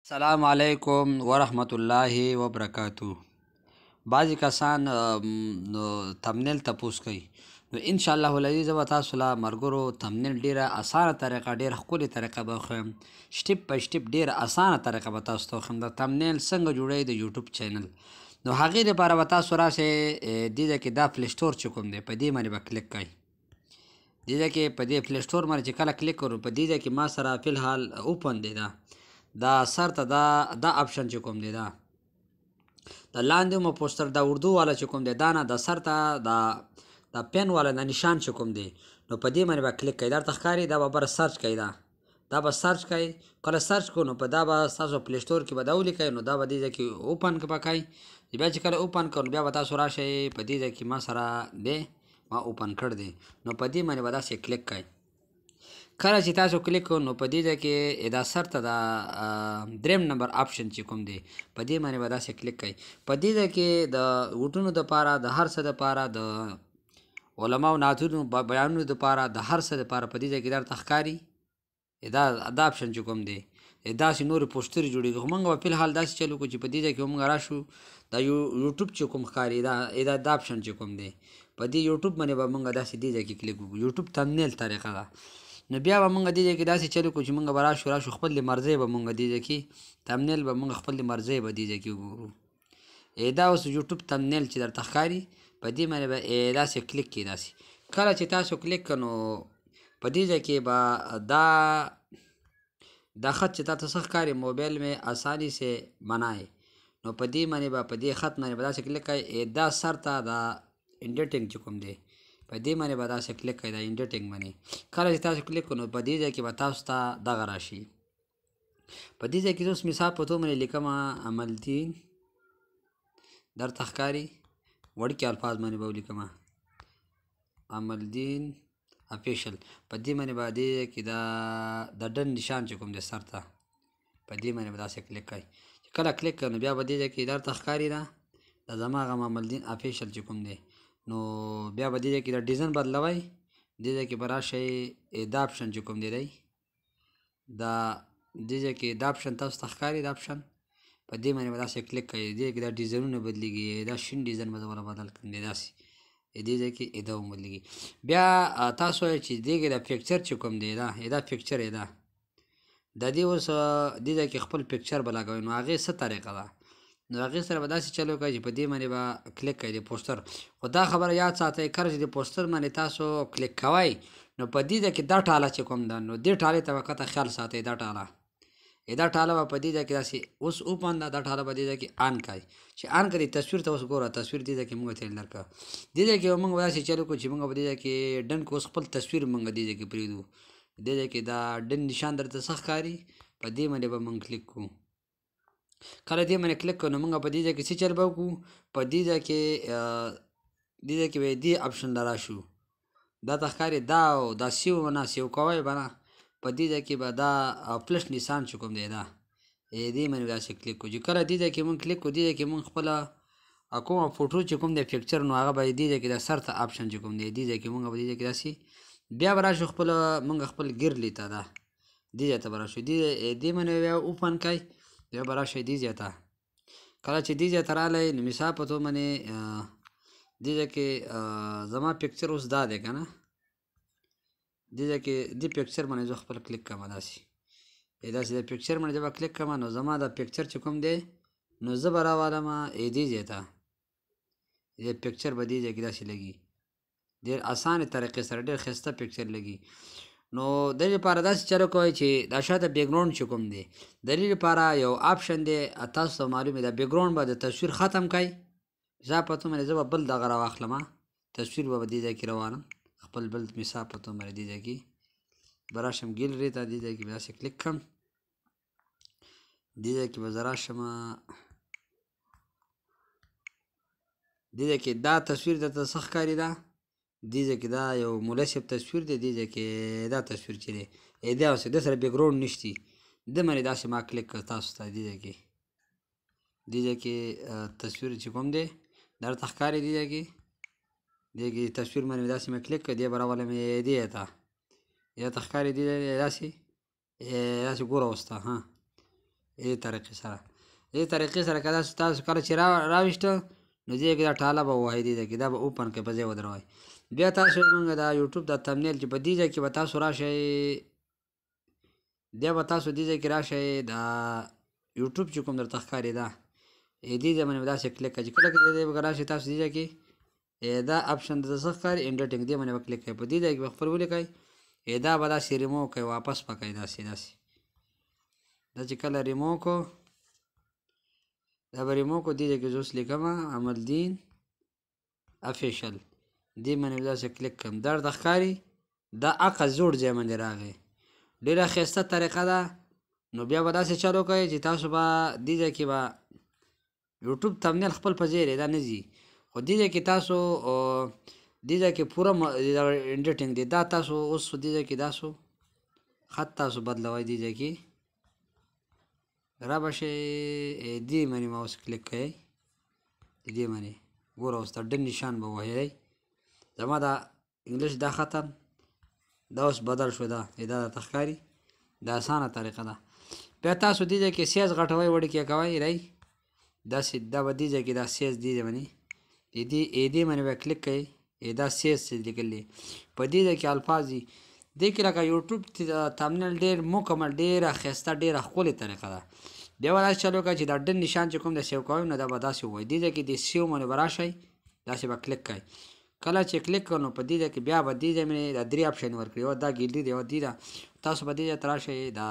السلام علیکم ورحمت الله وبرکاتو. بعضې کسان نو تمنیل تپوس کوي، نو انشاءالله العزیز به تاسو له ملګرو تمنیل ډېره اسانه طریقه، ډېره ښکلې طریقه به وښیم. سټپ په سټپ ډېره اسانه طریقه به تاسو ته وښیم د تمنیل څنګه جوړوي د یوټیوب چینل. نو هغې دپاره به تاسو راشئ دې ځای کې دا پلی سټور چې کوم دی په دې باندې به کلیک کوئ. دې ځای کې په دې پلی سټور باندې چې کله کلیک کړو په دې ځای کې ما سره فلحال اوپن دی دا سر ته دا اپشن چې کوم دی دا لاندې مو پوسټر دا اردو والا چې کوم دی دا نه د سر ته دا پین والا د نشان چې کوم دی نو په دې باندې به کلیک کوئ. درته ښکاري دا به بره سرچ کوئ، دا به سرچ کوئ. کله سرچ کړو نو په دا به ستاسو پلی سټور کې به دا ولیکئ، نو دا به دې ځای کې اوپن به کوئ. بیا چې کله اوپن کړو بیا به تاسو راشئ په دې ځای کې ما سره دی ما اوپن کړ دی، نو په دې باندې به داسې کلیک کوئ. کله چې تاسو کلیک کړو نو په دې ځای کې دا سر ته دا دریم نمبر آپشن چې کوم دی په دې باندې به داسې کلیک کوئ. په دې ځای کې د ووټونو دپاره د هر څه دپاره د علماو نعتونو بیانونو دپاره د هر څه دپاره په دې ځای کې درته ښکاري دا آپشن چې کوم دی داسې نورې پوسټرې جوړېږي. خو موږ به فلحال داسې چلو کړو چې په دې ځای کې موږ راشو دا یوټیوب چې کوم ښکاري دا آپشن چې کوم دی په دې یوټیوب باندې به موږ داسې دې ځای کې کلیک وکړو. یوټیوب تمنیل طریقه ده. نو بیا به موږ دې ځای کې داسې چلو کړو چې موږ به راشو خپل د مرضۍ به موږ دې ځای کې تمنیل به موږ خپل د مرضۍ به دې ځای کې وګورو. دا اوس یوټیوب تمنیل چې درته ښکاري په دې باندې به داسې کلیک کړي. داسې کله چې تاسو کلیک کړو نو په دې ځای کې به دا خط چې تاسو څه ښکاري موبایل میں آسانی سے بنائے، نو په دې باندې به په دې خط باندې به داسې کلیک کوئ. دا سر ته دا انډیټینګ چې کوم دی په دې باندې به داسې کلیک کوئ دا انډیټینګ باندې. کله چې تاسو کلیک کړو نو په دې ځای کې به تاسو ته دغه راشي. په دې ځای کې زه اوس مثال په توګه باندې لیکم عملدین درته ښکاري وړکي الفاظ باندې به ولیکم عملدین افیشل. په دې باندې به دې کې د ډن نشان چې کوم دی سر ته په دې باندې به داسې کلیک کوئ. چې کله کلیک کړو نو بیا به دې ځای کې درته ښکاري دا زما هغه عملدین افیشل چې کوم دی نو بیا به دې ځای کې د ډیزاین بدلوئ. دې ځای کې به راشئ دا آپشن چې کوم دی دا دې ځای کې دا آپشن تاسو ته ښکاري دا آپشن په دې باندې به داسې کلیک کوئ. دې کې دا ډیزاینونه بدلېږي، دا شین ډیزاین به زه وله بدل کړم دی داسې دې ځای کې دا هم بدلېږي. بیا تاسو وایئ چې دې کې دا پکچر چې کوم دی دا پکچر د دې اوس دې ځای کې خپل پکچر به لګوئ. نو هغې څه طریقه ده نو هغې سره به داسې چلو کوئ چې په دې باندې به کلیک کوئ د پوسټر. خو دا خبره یاد ساتئ کله چې د پوسټر باندې تاسو کلیک کوئ نو په دې ځای کې دا ټاله چې کوم ده نو دې ټالې ته به قطع خیال ساتئ. دا ټاله به په دې ځای کې داسې اوس اوپن ده دا ټاله به دې ځای کې آن کوئ. چې آن کړئ تصویر ته اوس ګوره تصویر دې ځای کې موږ ترې لر کړه. دې ځای کې به موږ داسې چلو کړو چې موږ په دې ځای کې ډن کړو اوس خپل تصویر موږ دې ځای کې پرېږدو. دې ځای کې دا ډن نشان درته څه ښکاري په دې باندې به موږ کلیک کړو. کله دې باندې کلیک کړو نو موږ په دې ځای کې څه چل به وکړو په دې ځای کې به دې آپشن ته راشو. دا ته ښکاري دا سیو نه سیو کوئ به نه په دې ځای کې به دا پلس نشان چې کوم دی دې باندې داسې کلیک کړو. چې کله دې ځای کې موږ کلیک کړو دې ځای کې موږ خپله کومه فوټو چې کوم دی پکچر نو هغه به دې ځای کې د سر ته آپشن چې کوم دی دې ځای کې موږ به دې ځای کې داسې بیا به راشو موږ خپل ګیرلي ته دې ځای ته به راشو. دې باندې بیا اوپن کوئ بیا به راشئ دې ځای ته. کله چې دې ځای ته راغلی نو مثال په توګه باندې دې ځای کې زما پکچر اوس دا دی که نه دې ځای کې دې پکچر باندې زه خپل کلیک کوم داسې د پکچر باندې زه به کلیک کوم نو زما دا پکچر چې کوم دی نو زه به راوالم دې ځای ته. دې پکچر به دې ځای کې داسې لګي ډېر اسانه طریقې سره ډېر ښایسته پکچر لګي. نو د دې لپاره داسې چلو کوئ چې دا شاته بیکګراونډ چې کوم دی د دې لپاره یو آپشن دی تاسو ته معلوم دی دا بیکګراونډ به د تصویر ختم کوئ. مثال په توګه باندې زه به بل دغه راواخلم تصویر به دې ځای کې روانم خپل بل مثال په توګه باندې دې ځای کې به راشم ګیلري ته دې ځای کې به داسې کلیک کړم. دې ځای کې به زه راشم دې ځای کې دا تصویر درته څه ښکاري دې ځای کې دا یو ملا صاحب تصویر دی. دې ځای کې دا تصویر چې دی دا اوس د سره بیکګراونډ نشتی د باندې داسې ما کلیک کړ تاسو ته دې ځای کې تصویر چې کوم دی درته ښکاري دې ځای کې تصویر باندې داسې مې کلیک کړ دې به راولم دې ته ښکاري دې داسې ګوره اوس ته دې طریقې سره که تاسو کله چې راویسته نو دې کې دا ټاله به ووهئ دې ځای کې دا به اوپن کړئ په ځای ودروئ. بیا تاسو مونږ دا یوټیوب دا تمنیل چې په دې ځای کې به تاسو راشئ بیا به تاسو دې ځای کې راشئ دا یوټیوب چې کوم درته ښکاري دا دې ځای باندې به داسې کلیک کړئ چې کله کې دې به راشئ تاسو دې ځای کې دا اپشن درته څه ښکاري انډیټینګ دې باندې به کلیک کړئ په دې ځای کې به خپل ولیکئ دا به داسې ریموو کړئ واپس به کړئ داسې دا چې کله ریموو کړو دا به ریموو کړو دې ځای کې زه اوس لیکمه عملدین افیشل دې باندې به داسې کلیک کړم دا درته ښکاري دا عکس جوړ ځای باندې راغی ډېره ښایسته طریقه ده. نو بیا به داسې چالو کوئ چې تاسو به دې ځای کې به یوټیوب تمنیل خپل په ځای دا نه ځي خو دې ځای کې تاسو دې ځای کې پوره انډیټینګ دی دا تاسو اوس دې ځای کې تاسو خط تاسو بدلوئ دې ځای کې را به شئ دې باندې ماوس کلیک کوئ دې باندې ګوره اوس دا ډن نشان به وهئ زما دا انګلیش دا ختم دا اوس بدل شو دا درته ښکاري دا اسانه طریقه ده. بیا تاسو دې ځای کې سیز غټوئ وړکې کوئ داسې دا به دې ځای کې دا سیز دې باندې دې باندې به کلیک کوئ دا سیز چې لیکلی په دې ځای کې الفاظ دي دې کې لکه یوټیوب تمنیل ډېر مکمل ډېره ښایسته ډېره ښکلې طریقه ده. بیا به داسې چالو کوئ چې دا ډن نشان چې کوم د سیو کوئ نو دا به داسې ووایي دې ځای کې د سیو باندې به راشئ داسې به کلیک کوئ کله چې کلیک کړو نو په دې ځای کې بیا به دې ځای باندې دا درې اپشن ورکړي یو دا ګیلري دی یو دې ده تاسو به دې ځای ته راشئ دا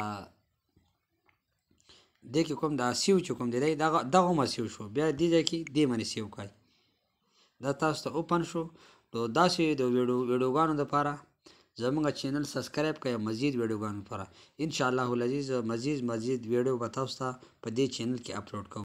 دې کې کوم دا سیو چې کوم دی دغه هم سیو شو بیا دې ځای کې دې باندې سیو کوئ دا تاسو ته اوپن شو. نو داسې د ویډیوګانو دپاره زموږ چینل سبسکرایب کړئ مزید ویډیوګانو لپاره انشاءالله العزیز مزید ویډیو به تاسو ته په دې چینل کې اپلوډ کوو.